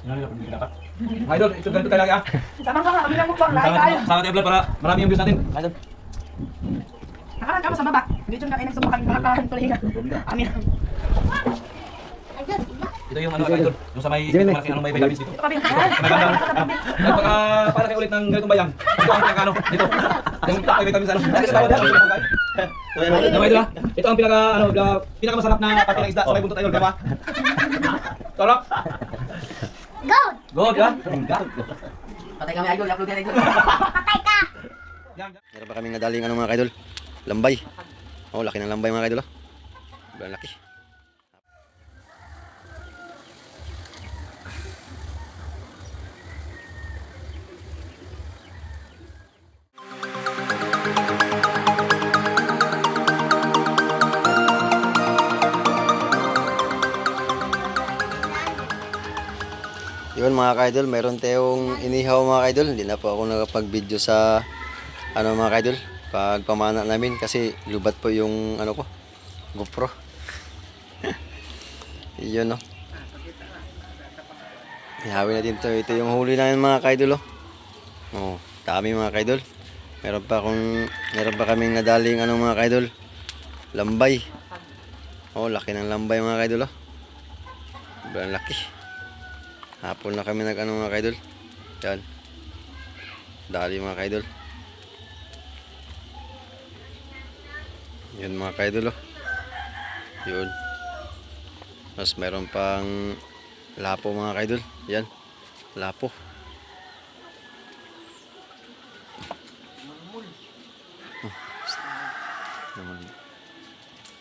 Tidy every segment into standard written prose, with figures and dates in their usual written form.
Mga idol, ito ganito tayo lagi ah. Sama ka nga, kami lang mukbang. Lahat tayo. Sama tayo vlog para marami yung views natin. Idol. Nakaran ka mo sa baba. Dito na inang sumakan makakahan tuloy nga. Amin. Ito yung ano idol, yung sa may malaking ano may vitamins dito. Ito kami. Nagpaka-palaki ulit ng ganitong bayang. Ito ang pinaka ano, dito. Yung may vitamins ano. Diba idol ah? Ito ang pinaka-masarap na pati ng isda sa may buntot idol, diba? Torok. Goat! Good, ha? Patay kami idol, upload yan idol. Patay ka! Meron pa kaming nadaling ano mga kaidol? Lambay. Oh, laki ng lambay mga kaidol. Sobrang laki. Yun mga kaidol, mayroon tayong inihaw mga kaidol. Hindi na po ako nakapag-video sa ano mga kaidol, pagpamana namin kasi lubat po yung ano ko, GoPro. Yun no. Ihawin natin to. Ito yung huli namin mga kaidol oh. Oh, dami mga kaidol. Meron pa kaming nadaling ano mga kaidol, lambay. Oh, laki ng lambay mga kaidol oh. Sobrang laki. Hapon na kami nag-ano mga kaidol. Yan. Dali mga kaidol. Yan mga kaidol oh. Yun. Mas meron pang lapo mga kaidol. Yan. Lapo.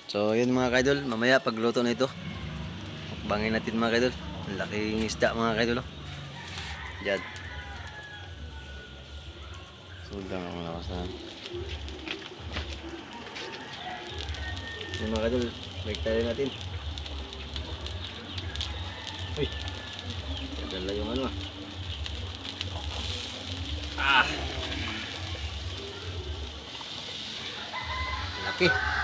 So yun mga kaidol. Mamaya pagluto na ito, bangin natin mga kaidol. Laking isda mga kaidol oh. Diyan. Sulang ang lawasan. Yung mga kaidol, break tayo natin. Uy. Dala yung ano ah. Ah. Laki.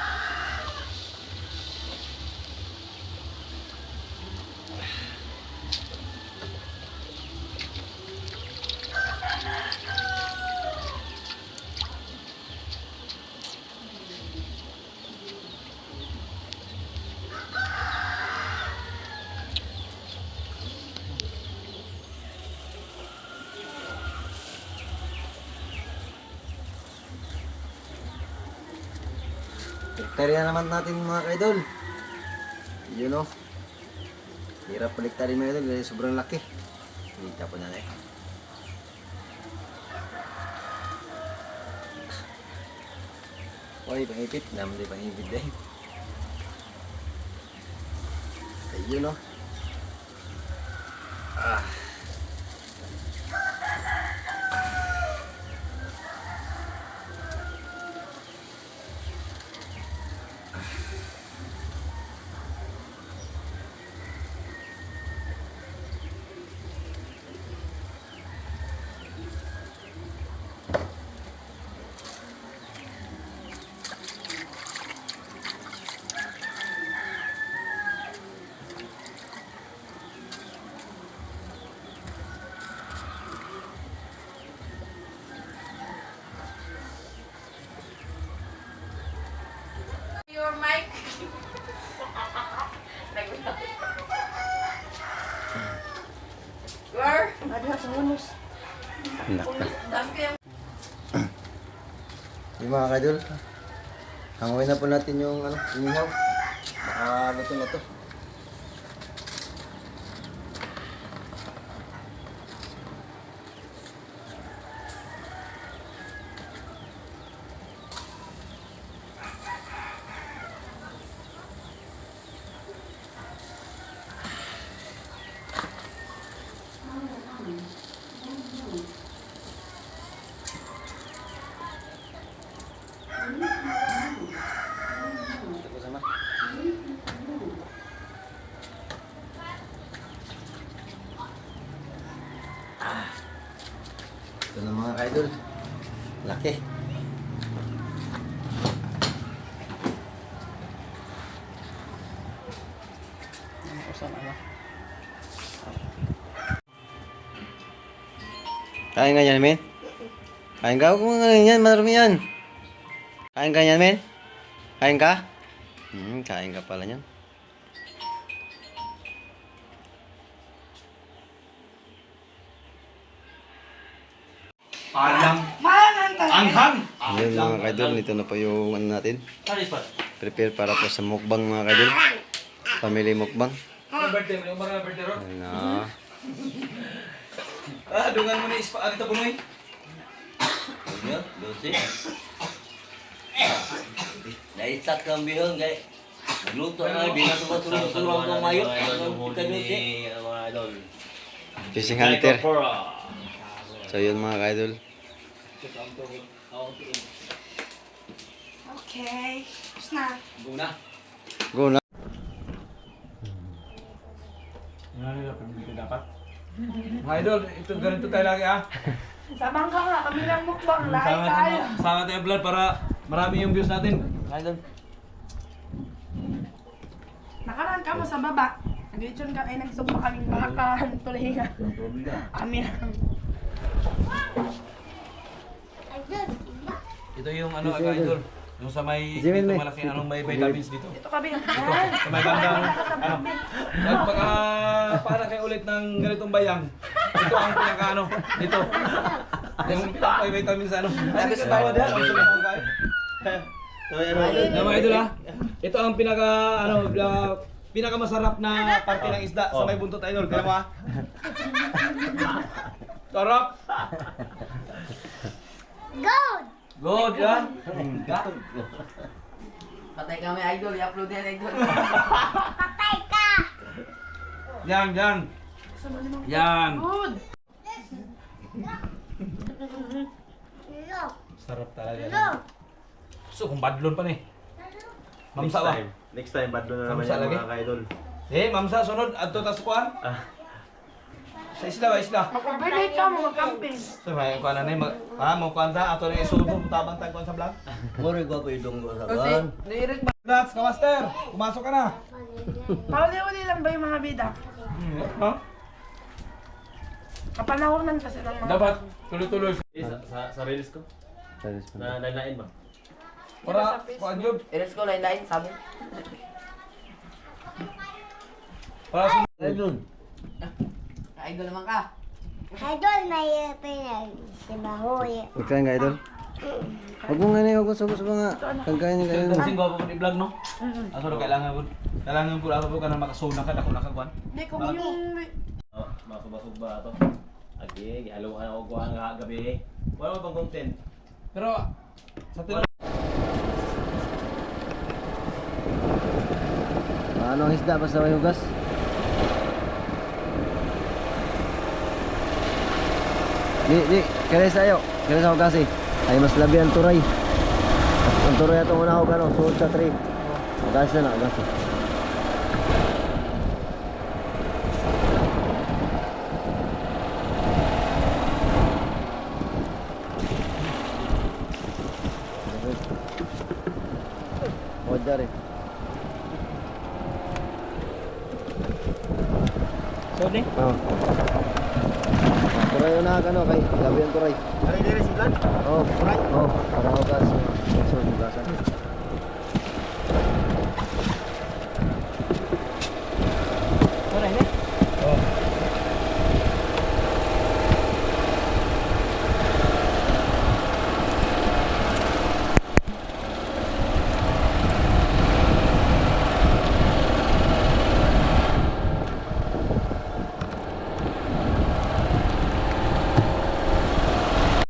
Baliktarin na naman natin mga kaidol. Yun o. Hirap baliktarin mga kaidol kasi sobrang laki. Kita po na eh. Uy, pangipit. Naman din pangipit dahil. Ayun o. Ah. Your mic. Where? Ada sa bonus. Dami kayong Yung mga kaidol. Hanguin na po natin yung ano, inihaw. Baka luto na to. Ito sama. Ito na mga kaidol. Laki. Kain ka yan, men? Kain ka? Kung ano yan, marami yan. Kain ka yan, men? Kain ka? Kain ka pala yan. Ayang. Maangan talaga. Anghang. Ayun mga kaidol, nito na po yung ano natin. Prepare para po sa mukbang mga kaidol. Family mukbang. Birthday mo, yung mga birthday ro. Ayun na. Dungan mo na ispa, ano ito punoy? Naitat kang bihon kay nagluto na binasuka-surang ng mayo. Kanuti. Fishing hunter. So yun mga kaidol. Okay. Tapos na. Guna. Go na. Dapat. Mga idol, ito ganito tayo lagi ah. Samang ka nga. Kami lang mukbang. Lahat tayo. Sama tayo vlog para marami yung views natin. Mga idol. Nakaraan ka mo sa baba. Nag-lechon ka ay nagsumpa kaming baka. Tulingan. Kami lang. Ayun. Ito yung ano mga idol. Yung sa may dito malaking anong may vitamins dito. Ito kami. Sa may bandang ano. At pagka para kayo ulit ng ganitong bayang. Ito ang pinaka ano dito. Yung may vitamins ano. Ay kasi bawal yan. Ang sulit ng kain. Mga idol ah. Ito ang pinaka ano pinakamasarap na parte ng isda sa may buntot idol. Kaya mo ah. Sarap. Good. Good yan. Patay kami idol. I-upload yan idol. Patay ka. Yan, yan. Yan. Good. Hello. Sarap talaga. Hello. So kung badlon pa ni. Mamsa ba? Next time, bad na naman Mamsa yung lagi? mga kaidol. Mamsa sunod adto tas kuan. Sa isla ba isla? Mag-overnight ka mo. Mag-camping. So may kuan na mo kuan ta ato ni isubo tabang tag kuan sa vlog. Mori ko pa idong ko sa Okay. kan. Direct ba? Congrats ka master. Pumasok ka na. Pauli-uli lang ba yung mga bida? Ha? Kapanahonan kasi ng mga... Dapat tuloy-tuloy. Sa reels ko, na nalain ba? Para kuan job. Iris ko lain-lain, sabi. Para sa Idol. Idol naman ka. Idol, may pinag si Bahoy. Pagkain ka idol. Huwag mo nga na, huwag mo sabos ba nga. Pagkain niya kayo. Sing gwapo ko i-vlog no. Aso ro kailangan po ako kana makasuna ka dako nakakuan. Hindi, kung yung... Oh, masubasog ba ito? Agi, halo-halo ako kuha nga gabi. Wala mo pang content. Pero sa tino Ano ang isda basta may hugas? Di, kaya sa'yo. Kaya sa hugas eh. Ay mas labi ang turay. Ang turay ito muna ako gano'n. Suot sa tray. Hugas na na, hugas na. Modar eh. Sorry. Oh. Turay na ano kay labi ang turay. Ari dire si Lan? Oh, turay. Oh, para hugas. Suot hugasan.